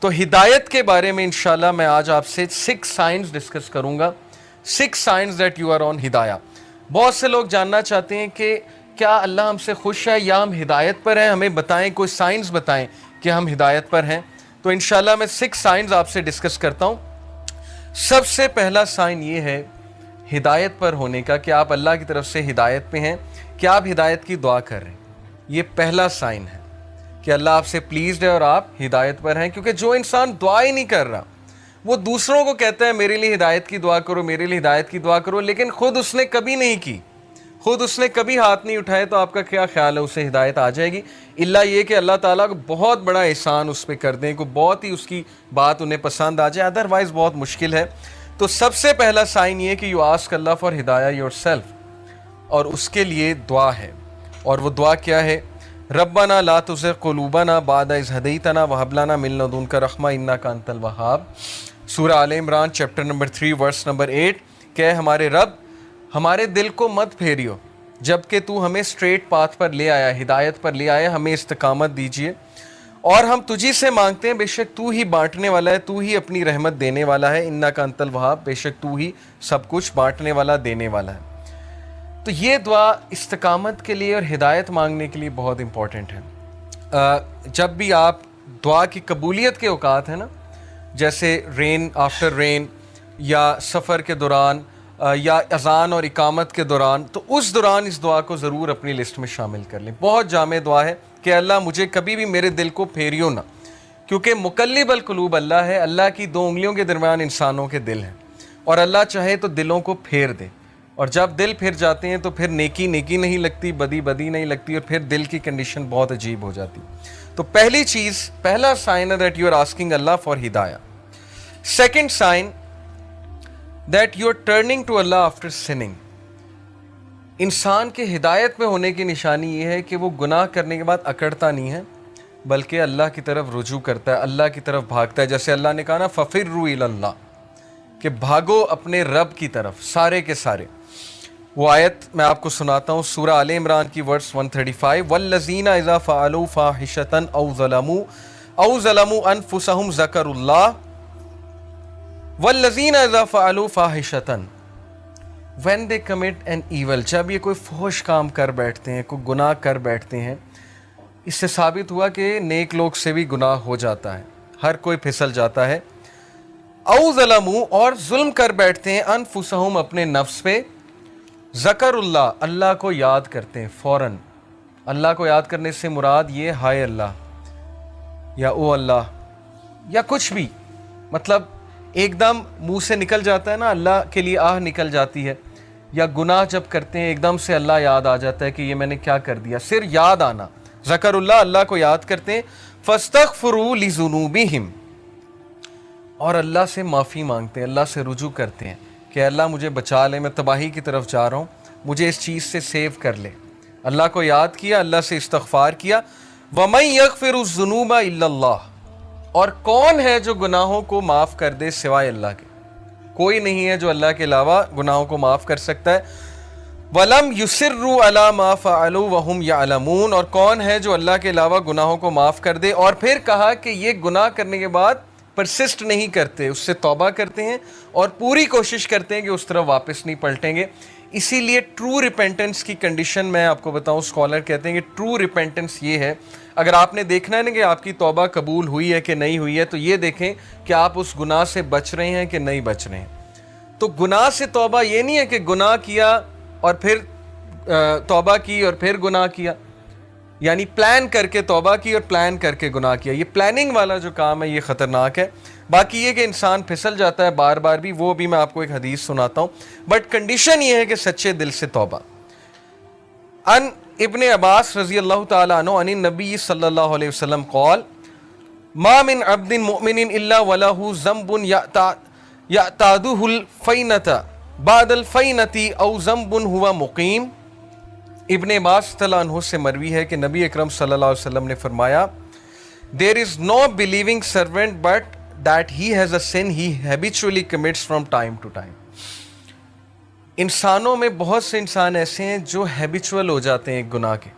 تو ہدایت کے بارے میں انشاءاللہ میں آج آپ سے 6 سائنز ڈسکس کروں گا. 6 signs that you are on ہدایہ. بہت سے لوگ جاننا چاہتے ہیں کہ کیا اللہ ہم سے خوش ہے یا ہم ہدایت پر ہیں, ہمیں بتائیں, کوئی سائنز بتائیں کہ ہم ہدایت پر ہیں. تو انشاءاللہ میں 6 سائنز آپ سے ڈسکس کرتا ہوں. سب سے پہلا سائن یہ ہے ہدایت پر ہونے کا کہ آپ اللہ کی طرف سے ہدایت پہ ہیں, کہ آپ ہدایت کی دعا کر رہے ہیں. یہ پہلا سائن ہے کہ اللہ آپ سے پلیزڈ ہے اور آپ ہدایت پر ہیں. کیونکہ جو انسان دعا ہی نہیں کر رہا, وہ دوسروں کو کہتا ہے میرے لیے ہدایت کی دعا کرو, میرے لیے ہدایت کی دعا کرو, لیکن خود اس نے کبھی نہیں کی, خود اس نے کبھی ہاتھ نہیں اٹھائے, تو آپ کا کیا خیال ہے اسے ہدایت آ جائے گی؟ اللہ یہ کہ اللہ تعالیٰ کو بہت بڑا احسان اس پہ کر دیں, کو بہت ہی اس کی بات انہیں پسند آ جائے, ادروائز بہت مشکل ہے. تو سب سے پہلا سائن یہ کہ یو آسک اللہ فار ہدایہ یور سیلف, اور اس کے لیے دعا ہے. اور وہ دعا کیا ہے؟ ربنا لا تزغ قلوبنا بعد اذ ہدیتنا وہب لنا من لدنک رحمہ انک انت الوہاب. سورہ Aal Imran chapter number 3 verse number 8 کہ ہمارے رب ہمارے دل کو مت پھیریو جبکہ تو ہمیں اسٹریٹ پاتھ پر لے آیا, ہدایت پر لے آیا, ہمیں استقامت دیجیے, اور ہم تجھی سے مانگتے ہیں, بے شک تو ہی بانٹنے والا ہے, تو ہی اپنی رحمت دینے والا ہے, انک انت الوہاب, بے شک تو ہی سب کچھ بانٹنے والا, دینے والا ہے. تو یہ دعا استقامت کے لیے اور ہدایت مانگنے کے لیے بہت امپورٹنٹ ہے. جب بھی آپ دعا کی قبولیت کے اوقات ہیں نا, جیسے رین آفٹر رین, یا سفر کے دوران, یا اذان اور اقامت کے دوران, تو اس دوران اس دعا کو ضرور اپنی لسٹ میں شامل کر لیں. بہت جامع دعا ہے کہ اللہ مجھے کبھی بھی میرے دل کو پھیریو نہ, کیونکہ مقلب القلوب اللہ ہے, اللہ کی 2 انگلیوں کے درمیان انسانوں کے دل ہیں, اور اللہ چاہے تو دلوں کو پھیر دے, اور جب دل پھر جاتے ہیں تو پھر نیکی نیکی نہیں لگتی, بدی بدی نہیں لگتی, اور پھر دل کی کنڈیشن بہت عجیب ہو جاتی. تو پہلی چیز, پہلا سائن ہے that you are asking Allah for ہدایہ. Second sign that you are turning to Allah after sinning. انسان کے ہدایت میں ہونے کی نشانی یہ ہے کہ وہ گناہ کرنے کے بعد اکڑتا نہیں ہے, بلکہ اللہ کی طرف رجوع کرتا ہے, اللہ کی طرف بھاگتا ہے. جیسے اللہ نے کہا نا فَفِرُّوا إِلَى اللَّهِ, کہ بھاگو اپنے رب کی طرف, سارے کے سارے. وہ آیت میں آپ کو سناتا ہوں, سورہ آل عمران کی ورس 135, وَالَّذِينَ إِذَا فَعَلُوا فَاحِشَةً أَوْ ظَلَمُوا أَنفُسَهُمْ ذَكَرُوا اللَّهَ وَالَّذِينَ إِذَا فَعَلُوا فَاحِشَةً when they commit an evil. جب یہ کوئی فحش کام کر بیٹھتے ہیں, کوئی گناہ کر بیٹھتے ہیں, اس سے ثابت ہوا کہ نیک لوگ سے بھی گناہ ہو جاتا ہے, ہر کوئی پھسل جاتا ہے. او ظلموا, اور ظلم کر بیٹھتے ہیں, انفسہم, اپنے نفس پہ, ذکر اللہ, اللہ کو یاد کرتے ہیں فوراً. اللہ کو یاد کرنے سے مراد یہ ہائے اللہ, یا او اللہ, یا کچھ بھی, مطلب ایک دم منہ سے نکل جاتا ہے نا, اللہ کے لیے آہ نکل جاتی ہے. یا گناہ جب کرتے ہیں ایک دم سے اللہ یاد آ جاتا ہے کہ یہ میں نے کیا کر دیا, صرف یاد آنا, ذکر اللہ, اللہ کو یاد کرتے ہیں. فاستغفروا لذنوبہم, اور اللہ سے معافی مانگتے ہیں, اللہ سے رجوع کرتے ہیں کہ اللہ مجھے بچا لے, میں تباہی کی طرف جا رہا ہوں, مجھے اس چیز سے سیو کر لے. اللہ کو یاد کیا, اللہ سے استغفار کیا. وَمَن يَغْفِرُ الذُّنُوبَ إِلَّا اللَّهُ, اور کون ہے جو گناہوں کو معاف کر دے سوائے اللہ کے؟ کوئی نہیں ہے جو اللہ کے علاوہ گناہوں کو معاف کر سکتا ہے. وَلَمْ يُصِرُّوا عَلَى مَا فَعَلُوا وَهُمْ يَعْلَمُونَ, اور کون ہے جو اللہ کے علاوہ گناہوں کو معاف کر دے, اور پھر کہا کہ یہ گناہ کرنے کے بعد پرسسٹ نہیں کرتے, اس سے توبہ کرتے ہیں اور پوری کوشش کرتے ہیں کہ اس طرف واپس نہیں پلٹیں گے. اسی لیے ٹرو ریپینٹنس کی کنڈیشن میں آپ کو بتاؤں, اسکالر کہتے ہیں کہ ٹرو ریپینٹنس یہ ہے, اگر آپ نے دیکھنا ہے نا کہ آپ کی توبہ قبول ہوئی ہے کہ نہیں ہوئی ہے, تو یہ دیکھیں کہ آپ اس گناہ سے بچ رہے ہیں کہ نہیں بچ رہے ہیں. تو گناہ سے توبہ یہ نہیں ہے کہ گناہ کیا اور پھر توبہ کی اور پھر گناہ کیا, یعنی پلان کر کے توبہ کی اور پلان کر کے گناہ کیا. یہ پلاننگ والا جو کام ہے یہ خطرناک ہے. باقی یہ کہ انسان پھسل جاتا ہے بار بار بھی, وہ بھی میں آپ کو ایک حدیث سناتا ہوں, بٹ کنڈیشن یہ ہے کہ سچے دل سے توبہ. ان ابن عباس رضی اللہ تعالیٰ عنہ عن النبی صلی اللہ علیہ وسلم قال ما من عبد مؤمن الا ولہ ذنب یعتادہ الفینۃ بعد الفینۃ او ذنب هو مقیم. ابن عباس رضی اللہ عنہ سے مروی ہے کہ نبی اکرم صلی اللہ علیہ وسلم نے فرمایا there is no believing servant but that he has a sin he habitually commits from time to time. انسانوں میں بہت سے انسان ایسے ہیں جو ہیبیچول ہو جاتے ہیں ایک گناہ کے,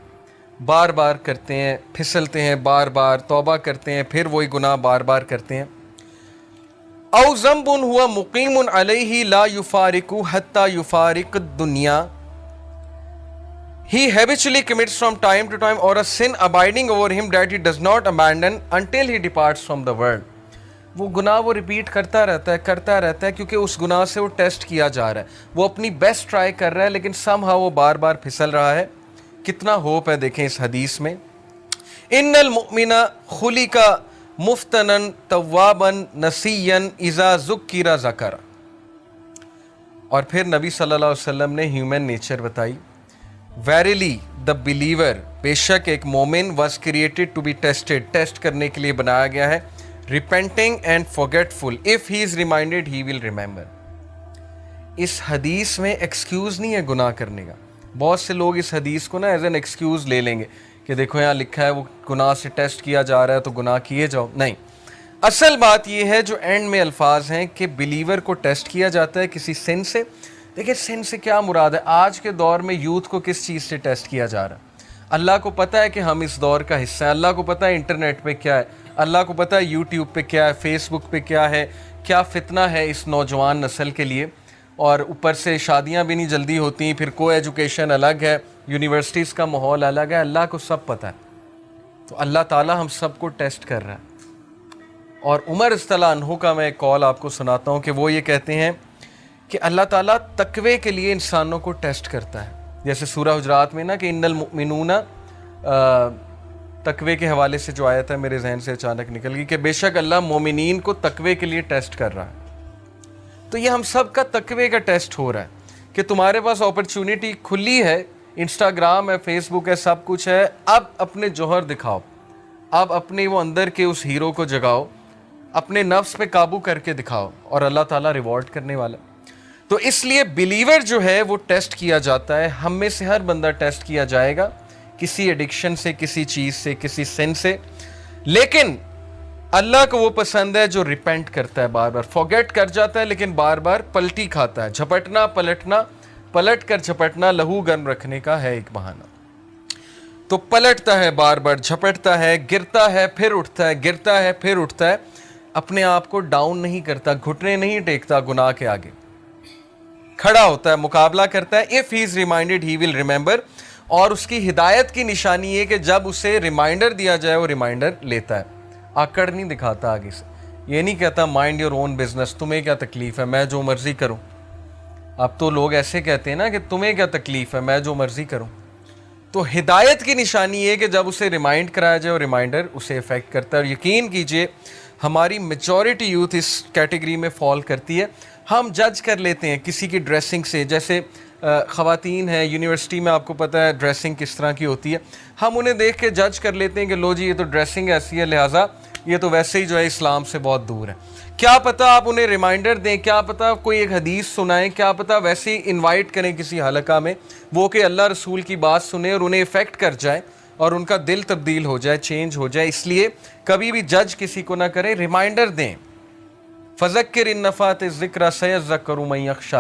بار بار کرتے ہیں, پھسلتے ہیں, بار بار توبہ کرتے ہیں, پھر وہی گناہ بار بار کرتے ہیں. او ذنب ہوا مقیم علیہ لا یفارق حتی یفارق الدنیا, he habitually commits from time to time, or a sin abiding over him that he does not abandon until he departs from the world. وہ گناہ وہ ریپیٹ کرتا رہتا ہے کیونکہ اس گناہ سے وہ ٹیسٹ کیا جا رہا ہے, وہ اپنی بیسٹ ٹرائی کر رہا ہے, لیکن سم ہاؤ وہ بار بار پھسل رہا ہے. کتنا ہوپ ہے دیکھیں اس حدیث میں. ان المؤمن خلق مفتنا توابا نسیا اذا ذکر ذکر. اور پھر نبی صلی اللہ علیہ وسلم نے ہیومن نیچر بتائی. ویریلی دا بلیور, بے شک ایک مومن, was created to be tested, test کرنے کے لیے بنایا گیا ہے. Repenting and forgetful, if he is reminded he will remember. اس حدیث میں ایکسکیوز نہیں ہے گناہ کرنے کا. بہت سے لوگ اس حدیث کو نا ایز این ایکسکیوز لے لیں گے کہ دیکھو یہاں لکھا ہے وہ گناہ سے ٹیسٹ کیا جا رہا ہے تو گناہ کیے جاؤ. نہیں, اصل بات یہ ہے جو اینڈ میں الفاظ ہیں کہ بلیور کو ٹیسٹ کیا جاتا ہے کسی سن سے. دیکھیں سن سے کیا مراد ہے؟ آج کے دور میں یوتھ کو کس چیز سے ٹیسٹ کیا جا رہا ہے؟ اللہ کو پتہ ہے کہ ہم اس دور کا حصہ ہیں, اللہ کو پتہ ہے انٹرنیٹ پہ کیا ہے, اللہ کو پتہ ہے یوٹیوب پہ کیا ہے, فیس بک پہ کیا ہے, کیا فتنہ ہے اس نوجوان نسل کے لیے. اور اوپر سے شادیاں بھی نہیں جلدی ہوتی, پھر کو ایجوکیشن الگ ہے, یونیورسٹیز کا ماحول الگ ہے. اللہ کو سب پتہ ہے, تو اللہ تعالیٰ ہم سب کو ٹیسٹ کر رہا ہے. اور عمر رضی اللہ عنہ کا میں ایک قول آپ کو سناتا ہوں کہ وہ یہ کہتے ہیں کہ اللہ تعالیٰ تقوی کے لیے انسانوں کو ٹیسٹ کرتا ہے. جیسے سورہ حجرات میں نا کہ ان المؤمنون, تقوی کے حوالے سے جو آیت ہے میرے ذہن سے اچانک نکل گئی کہ بے شک اللہ مومنین کو تقوی کے لیے ٹیسٹ کر رہا ہے. تو یہ ہم سب کا تقوی کا ٹیسٹ ہو رہا ہے کہ تمہارے پاس اپرچونٹی کھلی ہے, انسٹاگرام ہے, فیس بک ہے, سب کچھ ہے, اب اپنے جوہر دکھاؤ, اب اپنے وہ اندر کے اس ہیرو کو جگاؤ, اپنے نفس پہ قابو کر کے دکھاؤ, اور اللہ تعالیٰ ریوارڈ کرنے والا. تو اس لیے بلیور جو ہے وہ ٹیسٹ کیا جاتا ہے. ہم میں سے ہر بندہ ٹیسٹ کیا جائے گا کسی ایڈکشن سے, کسی چیز سے, کسی سن سے. لیکن اللہ کو وہ پسند ہے جو ریپینٹ کرتا ہے, بار بار فارگیٹ کر جاتا ہے لیکن بار بار پلٹی کھاتا ہے. جھپٹنا پلٹنا, پلٹ کر جھپٹنا لہو گرم رکھنے کا ہے ایک بہانہ. تو پلٹتا ہے, بار بار جھپٹتا ہے, گرتا ہے پھر اٹھتا ہے, گرتا ہے پھر اٹھتا ہے. اپنے آپ کو ڈاؤن نہیں کرتا, گھٹنے نہیں ٹیکتا گناہ کے آگے, کھڑا ہوتا ہے, مقابلہ کرتا ہے. if he is reminded he will remember. اور اس کی ہدایت کی نشانی یہ کہ جب اسے ریمائنڈر دیا جائے وہ ریمائنڈر لیتا ہے, آکڑ نہیں دکھاتا آگے سے. یہ نہیں کہتا مائنڈ یور اون بزنس, تمہیں کیا تکلیف ہے, میں جو مرضی کروں. اب تو لوگ ایسے کہتے ہیں نا کہ تمہیں کیا تکلیف ہے, میں جو مرضی کروں. تو ہدایت کی نشانی یہ کہ جب اسے ریمائنڈ کرایا جائے اور ریمائنڈر اسے افیکٹ کرتا ہے. اور یقین کیجئے ہماری میجورٹی یوتھ اس کیٹیگری میں فال کرتی ہے. ہم جج کر لیتے ہیں کسی کی ڈریسنگ سے, جیسے خواتین ہیں یونیورسٹی میں, آپ کو پتہ ہے ڈریسنگ کس طرح کی ہوتی ہے. ہم انہیں دیکھ کے جج کر لیتے ہیں کہ لو جی یہ تو ڈریسنگ ایسی ہے, لہٰذا یہ تو ویسے ہی جو ہے اسلام سے بہت دور ہے. کیا پتہ آپ انہیں ریمائنڈر دیں, کیا پتہ کوئی ایک حدیث سنائیں, کیا پتہ ویسے ہی انوائٹ کریں کسی حلقہ میں, وہ کہ اللہ رسول کی بات سنیں اور انہیں افیکٹ کر جائے اور ان کا دل تبدیل ہو جائے, چینج ہو جائے. اس لیے کبھی بھی جج کسی کو نہ کریں, ریمائنڈر دیں. فذکر ان نفعت الذکر سیذکر من یخشی,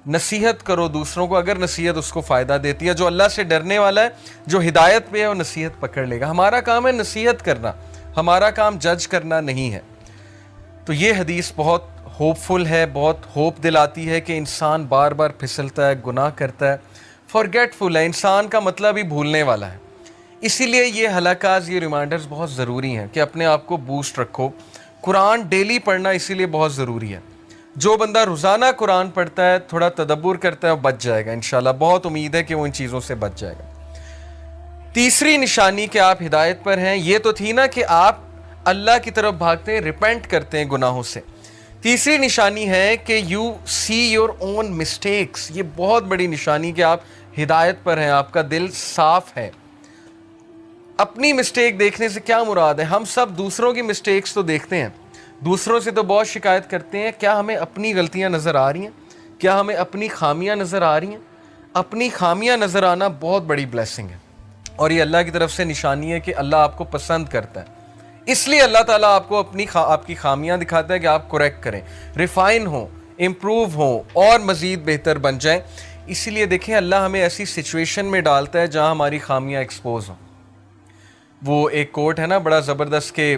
نصیحت کرو دوسروں کو اگر نصیحت اس کو فائدہ دیتی ہے. جو اللہ سے ڈرنے والا ہے, جو ہدایت پہ ہے, وہ نصیحت پکڑ لے گا. ہمارا کام ہے نصیحت کرنا, ہمارا کام جج کرنا نہیں ہے. تو یہ حدیث بہت ہوپ فل ہے, بہت ہوپ دلاتی ہے کہ انسان بار بار پھسلتا ہے, گناہ کرتا ہے, فارگیٹ فل ہے. انسان کا مطلب ہی بھولنے والا ہے. اسی لیے یہ حلقات, یہ ریمائنڈرز بہت ضروری ہیں کہ اپنے آپ کو بوسٹ رکھو. قرآن ڈیلی پڑھنا اسی لیے بہت ضروری ہے. جو بندہ روزانہ قرآن پڑھتا ہے, تھوڑا تدبر کرتا ہے, وہ بچ جائے گا انشاءاللہ. بہت امید ہے کہ وہ ان چیزوں سے بچ جائے گا. تیسری نشانی کہ آپ ہدایت پر ہیں, یہ تو تھی نا کہ آپ اللہ کی طرف بھاگتے ہیں, ریپینٹ کرتے ہیں گناہوں سے. تیسری نشانی ہے کہ you see your own mistakes. یہ بہت بڑی نشانی کہ آپ ہدایت پر ہیں, آپ کا دل صاف ہے. اپنی مسٹیک دیکھنے سے کیا مراد ہے؟ ہم سب دوسروں کی مسٹیکس تو دیکھتے ہیں, دوسروں سے تو بہت شکایت کرتے ہیں. کیا ہمیں اپنی غلطیاں نظر آ رہی ہیں؟ کیا ہمیں اپنی خامیاں نظر آ رہی ہیں؟ اپنی خامیاں نظر آنا بہت بڑی بلیسنگ ہے, اور یہ اللہ کی طرف سے نشانی ہے کہ اللہ آپ کو پسند کرتا ہے. اس لیے اللہ تعالیٰ آپ کو آپ کی خامیاں دکھاتا ہے کہ آپ کریکٹ کریں, ریفائن ہوں, امپروو ہوں اور مزید بہتر بن جائیں. اسی لیے دیکھیں اللہ ہمیں ایسی سچویشن میں ڈالتا ہے جہاں ہماری خامیاں ایکسپوز ہوں. وہ ایک کوٹ ہے نا بڑا زبردست کہ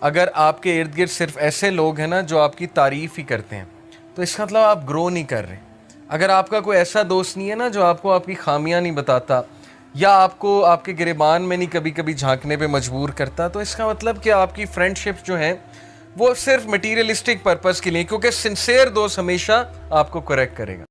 اگر آپ کے ارد گرد صرف ایسے لوگ ہیں نا جو آپ کی تعریف ہی کرتے ہیں تو اس کا مطلب آپ گرو نہیں کر رہے. اگر آپ کا کوئی ایسا دوست نہیں ہے نا جو آپ کو آپ کی خامیاں نہیں بتاتا یا آپ کو آپ کے گریبان میں نہیں کبھی کبھی جھانکنے پہ مجبور کرتا, تو اس کا مطلب کہ آپ کی فرینڈ شپس جو ہیں وہ صرف مٹیریلسٹک پرپس کے لیے, کیونکہ سنسیئر دوست ہمیشہ آپ کو کریکٹ کرے گا.